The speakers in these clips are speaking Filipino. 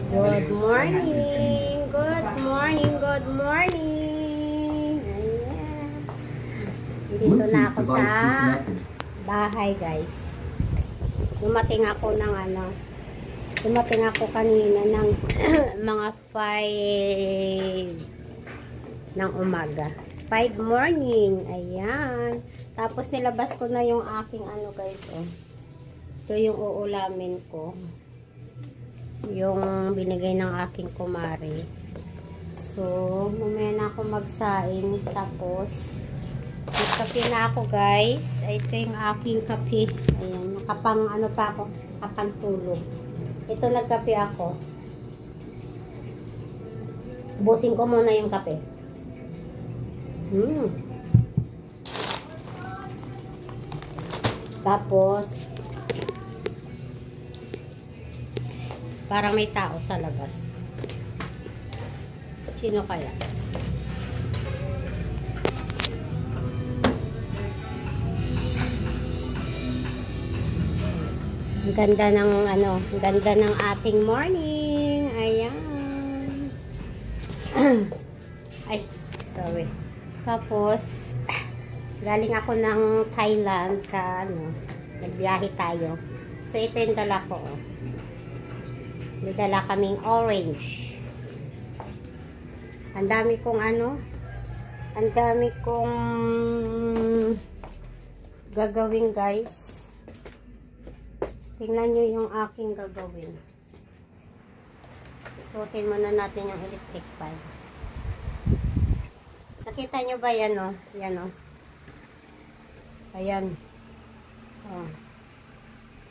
Good morning! Good morning! Good morning! Ayan. Dito na ako sa bahay, guys. Dumating ako kanina ng mga 5 ng umaga. 5 morning. Ayan. Tapos nilabas ko na yung aking guys, oh. Ito yung uulamin ko. Yung binigay ng aking kumare. So, mamaya na ako magsaing. Tapos, magkape na ako, guys. Ito yung aking kape. Ayan, nakapang pa ako, nakapang tulog. Ito, nagkape ako. Ubusin ko muna yung kape. Tapos, parang may tao sa labas. Sino kaya? Ang ganda ng ang ganda ng ating morning. Ayan. Ay, sorry. Tapos, galing ako ng Thailand nagbiyahe tayo. So, ito yung dala ko, oh. May dala kaming orange. Ang dami kong gagawin, guys. Tingnan nyo yung aking gagawin. Ikutin muna natin yung electric fan. Nakita nyo ba yan, oh? Yan, oh. Ayan. Oh.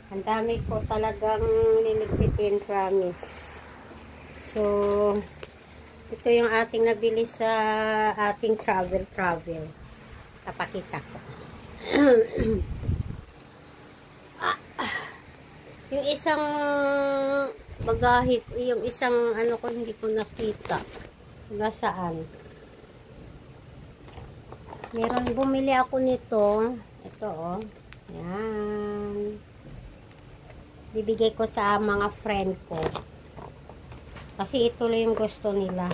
Ang dami ko talagang liligpitin, promise. So, ito yung ating nabili sa ating travel. Kapakita ko. Yung isang bagahit, yung isang ko hindi ko nakita. Nasaan? Meron, bumili ako nito. Ito, oh. Yan. Bibigay ko sa mga friend ko. Kasi ito lang yung gusto nila.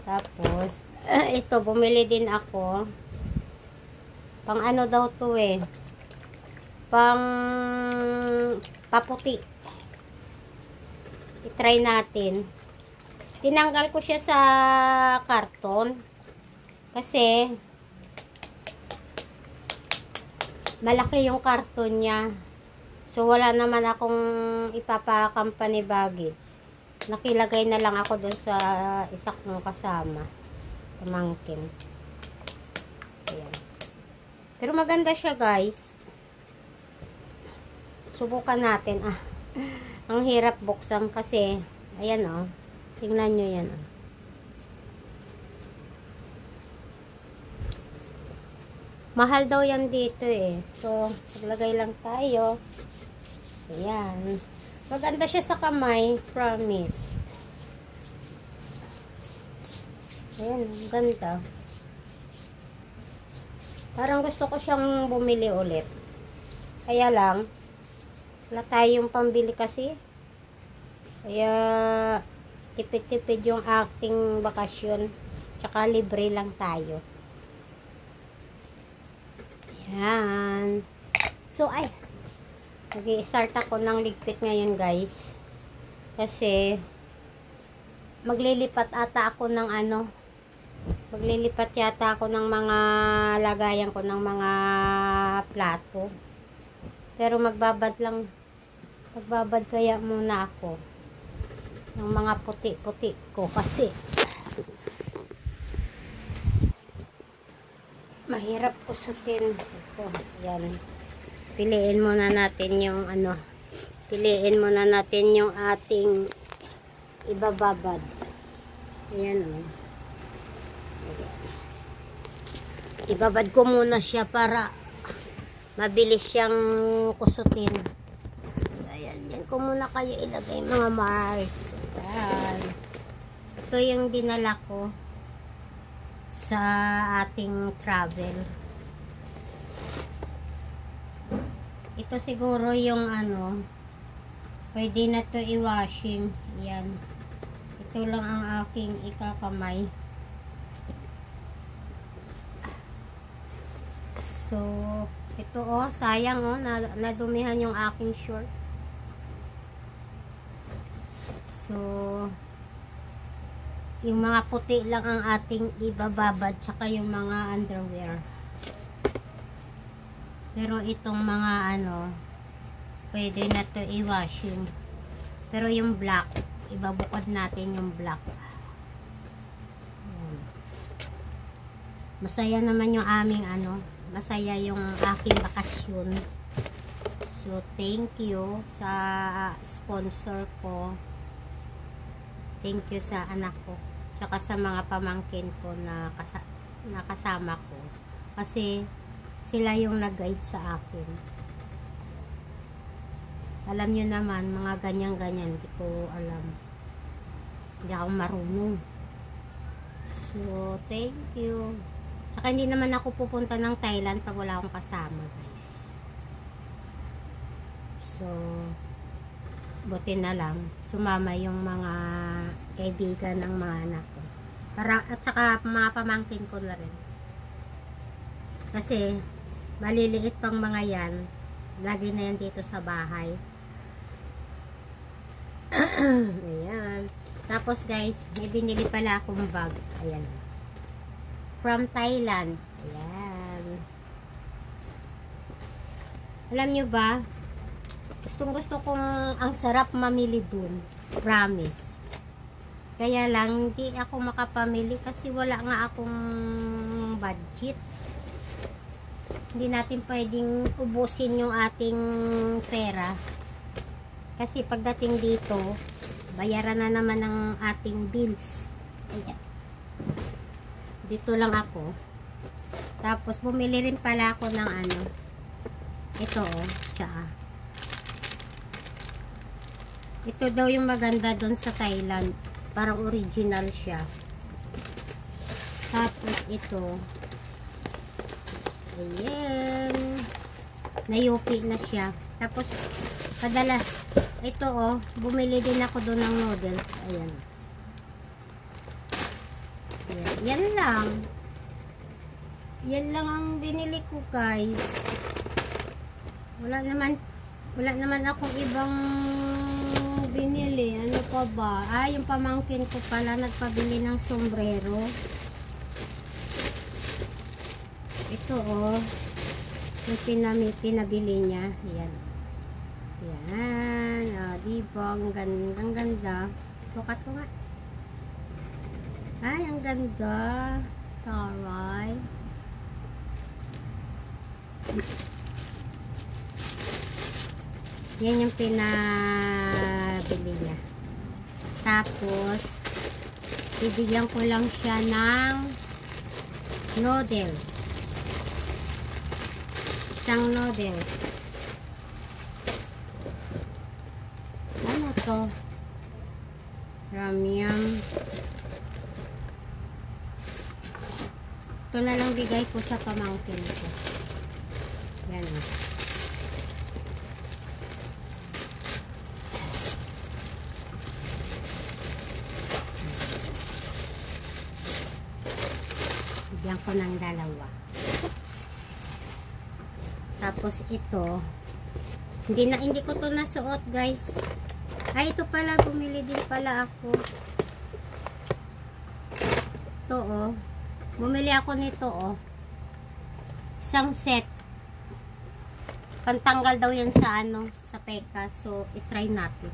Tapos, ito, bumili din ako. Pang daw to eh. Pang paputi. I-try natin. Tinanggal ko siya sa karton. Kasi, malaki yung karton niya. So, wala naman akong ipapa-company baggage. Nakilagay na lang ako dun sa isa kong kasama. Pamangkin. Ayan. Pero maganda siya, guys. Subukan natin. Ang hirap buksan kasi. Ayan, oh. Tingnan nyo yan, oh. Mahal daw yan dito eh. So, maglagay lang tayo. Ayan. Maganda siya sa kamay. Promise. Ayan. Ganda. Parang gusto ko siyang bumili ulit. Kaya lang, wala tayong pambili kasi. Kaya, tipid-tipid yung ating bakasyon. Tsaka libre lang tayo. Ayan. So, mag-i-start ako ng ligpit ngayon, guys. Kasi, maglilipat ata ako ng maglilipat yata ako ng mga lagayan ko ng mga plato. Pero magbabad kaya muna ako ng mga puti-puti ko kasi mahirap usutin ito. Yan. Piliin muna natin yung piliin muna natin yung ating ibababad. Ayan, oh. Ibabad ko muna siya para mabilis siyang kusutin. Ayan, yan ko muna kayo ilagay, mga Mars. Ayan. Ito yung dinala ko sa ating travel. Ito siguro yung Pwede na to i-washing. Yan. Ito lang ang aking ikakamay. So, ito oh, sayang oh, nadumihan yung aking short. So, yung mga puti lang ang ating ibababad, tsaka yung mga underwear. Pero itong mga ano, pwede na to i-washing. Pero yung black, ibabukod natin yung black. Masaya naman yung aming ano, masaya yung aking bakasyon. So, thank you sa sponsor ko. Thank you sa anak ko. Tsaka sa mga pamangkin ko na kasama ko. Kasi, sila yung nag-guide sa akin. Alam nyo naman, mga ganyan-ganyan, hindi ko alam. Hindi ako marunong. So, thank you. Saka hindi naman ako pupunta ng Thailand pag wala akong kasama, guys. So, buti na lang, sumama yung mga kaibigan ng mga anak ko. At saka mga pamangkin ko na rin. Kasi, maliliit pang mga yan. Lagi na yan dito sa bahay. Ayan. Tapos guys, may binili pala akong bag. Ayan. From Thailand. Ayan. Alam nyo ba? Gusto kong ang sarap mamili dun. Promise. Kaya lang, hindi ako makapamili kasi wala nga akong budget. Hindi natin pwedeng ubusin yung ating pera. Kasi pagdating dito, bayaran na naman ng ating bills. Ayan. Dito lang ako. Tapos, bumili rin pala ako ng ano. Ito, oh. Tsaka. Ito daw yung maganda doon sa Thailand. Parang original siya. Tapos, ito. Ayan. Nayupi na siya. Tapos, padalas, ito oh, bumili din ako doon ng noodles. Ayan. Ayan. Yan lang. Yan lang ang binili ko, guys. Wala naman akong ibang binili. Ano pa ba? Ah, yung pamangkin ko pala nagpabili ng sombrero. Ito oh. Yung pinabili niya. Ayan. Yan. Ah, diba? Ang ganda. Sukat ko nga. Ay, ang ganda. Taray. Yan yung pinabili niya. Tapos, bibigyan ko lang siya ng noodles. Isang noodles. Ano to? Ramyam. Ito na lang bigay ko sa pamangkin ko. Yan o. Bigyan ko ng dalawa. Tapos ito, hindi ko to nasuot, guys. Ay, ito pala, bumili din pala ako. Ito oh. Bumili ako nito oh. Isang set. Pantanggal daw yan sa ano, sa peka. So, i-try natin.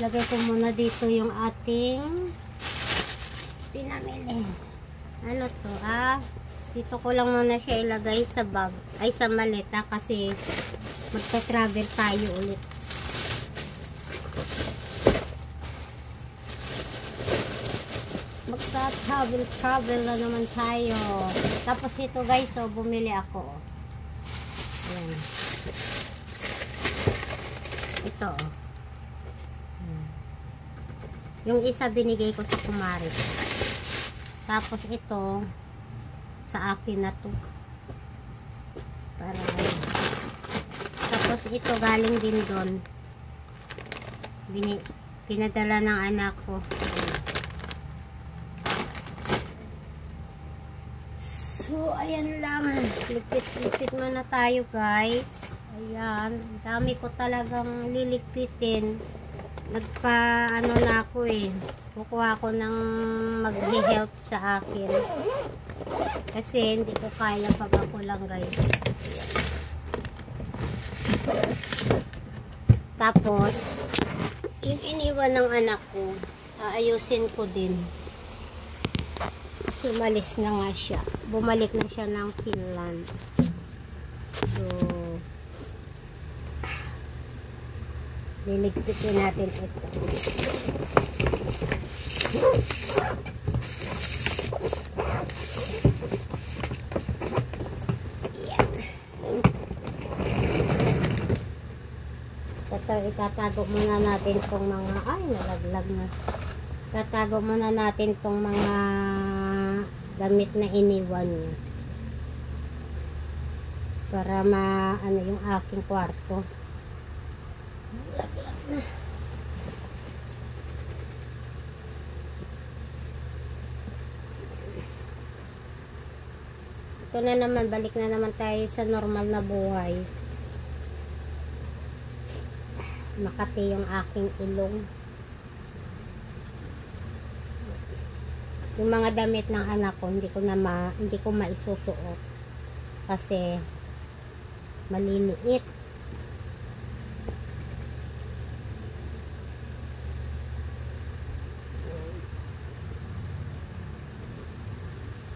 Lagay ko muna dito yung ating pinamili. Ano to? Ah, dito ko lang muna siya ilagay sa bag. Ay, sa maleta kasi magta-travel tayo ulit. Magta-travel na naman tayo. Tapos ito guys, so bumili ako. Ayan. Ito oh. Yung isa binigay ko sa kumari. Tapos ito sa akin na to. Para tapos ito galing din doon. Pinadala ng anak ko. So, ayan lang. Lipit-lipit muna tayo, guys. Ayan. Dami ko talagang liligpitin. Nagpa-ano na ako eh. Kukuha ko ng mag-help sa akin. Kasi hindi ko kaya pag ako lang, guys. Tapos, yung iniwan ng anak ko, aayusin ko din. Kasi umalis na nga siya. Bumalik na siya ng Finland. So, liligpitin natin ito. Yan. Ito, itatago muna natin itong mga, ay, nalaglag na. Tatago muna natin itong mga damit na iniwan niya. Para ano yung aking kwarto. Nalaglag na. Ito na naman, balik na naman tayo sa normal na buhay. Makati yung aking ilong. Yung mga damit ng anak ko, hindi ko maisusuot kasi maliliit.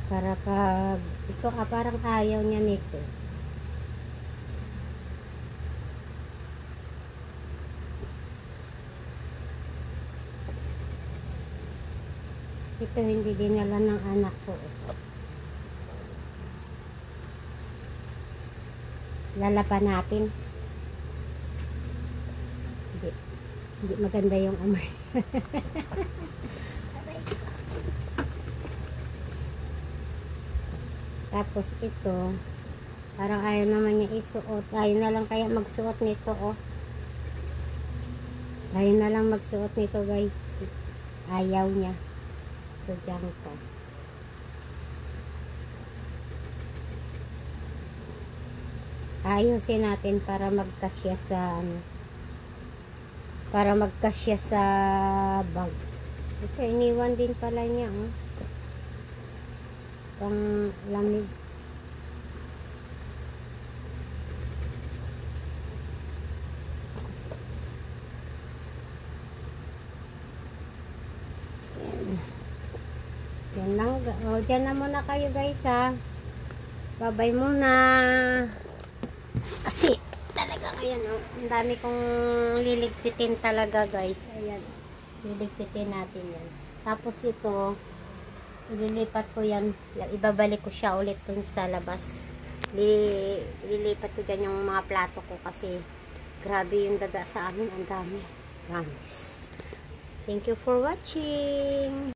Para pag ito parang ayaw niya nito. Ito hindi dinala ng anak ko. Lalaban natin. Hindi maganda yung amoy. Tapos ito, parang ayaw naman niya isuot. Ayaw na lang kaya magsuot nito, oh. Ayaw na lang magsuot nito, guys. Ayaw niya. So, dyan ko. Ayusin natin para magkasya sa bag. Ito, iniwan din pala niya, oh. Pang lamig. Yan lang. O, dyan na muna kayo, guys, ha. Bye-bye muna. Kasi, talaga ngayon, oh. Ang dami kong liligpitin talaga, guys. Ayan. Liligpitin natin yan. Tapos ito, ililipat ko yan. Ibabalik ko siya ulit dun sa labas. Ililipat ko dyan yung mga plato ko kasi grabe yung daga sa amin. Ang dami. Promise. Thank you for watching.